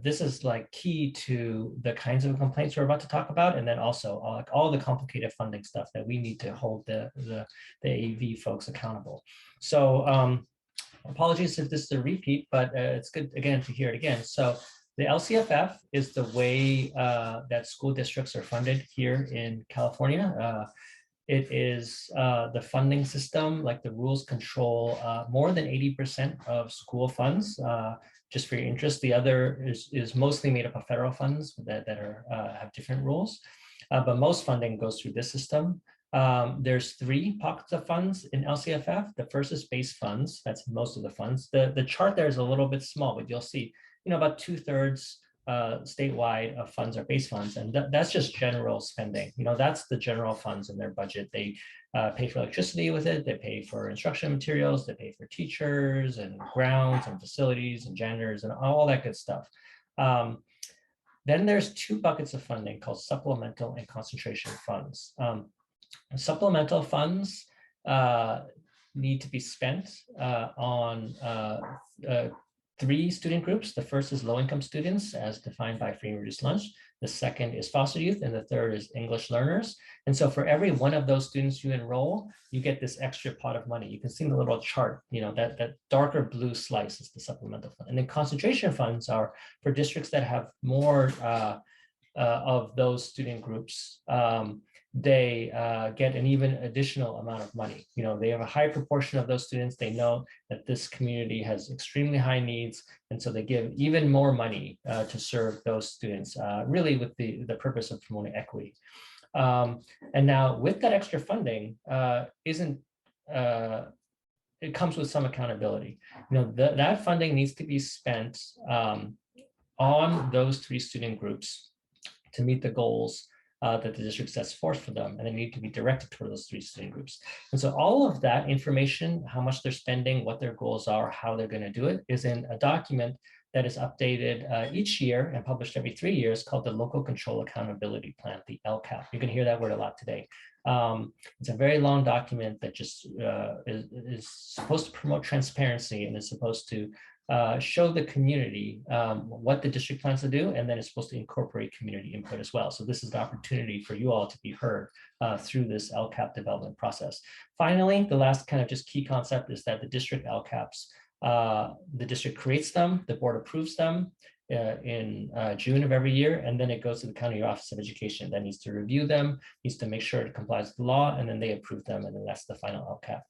this is like key to the kinds of complaints we're about to talk about, and then also all the complicated funding stuff that we need to hold the AV folks accountable. So apologies if this is a repeat, but it's good again to hear it again. So the LCFF is the way that school districts are funded here in California. It is the funding system, like the rules control more than 80% of school funds. Just for your interest, the other is mostly made up of federal funds that are have different rules, but most funding goes through this system. There's 3 pockets of funds in LCFF. The first is base funds. That's most of the funds. The chart there is a little bit small, but you'll see, about 2/3 statewide of funds are base funds, and that's just general spending. That's the general funds in their budget. They pay for electricity with it. They pay for instruction materials. They pay for teachers and grounds and facilities and janitors and all that good stuff. Then there's 2 buckets of funding called supplemental and concentration funds. Supplemental funds need to be spent on 3 student groups. The first is low-income students, as defined by free and reduced lunch. The second is foster youth, and the third is English learners. And so for every one of those students you enroll, you get this extra pot of money. You can see in the little chart, that darker blue slice is the supplemental fund. And then concentration funds are for districts that have more of those student groups. They get an even additional amount of money. They have a high proportion of those students. They know that this community has extremely high needs, and so they give even more money to serve those students, really with the purpose of promoting equity. And now with that extra funding, it comes with some accountability. That funding needs to be spent on those 3 student groups to meet the goals that the district sets forth for them, and they need to be directed toward those 3 student groups. And so all of that information, how much they're spending, what their goals are, how they're going to do it, is in a document that is updated each year and published every 3 years, called the Local Control Accountability Plan, the LCAP. You're going to hear that word a lot today. It's a very long document that just is supposed to promote transparency, and is supposed to show the community what the district plans to do, and then it's supposed to incorporate community input as well. So this is the opportunity for you all to be heard through this LCAP development process. Finally, the last kind of just key concept is that the district LCAPs, the district creates them, the board approves them in June of every year, and then it goes to the County Office of Education that needs to review them, needs to make sure it complies with the law, and then they approve them, and then that's the final LCAP.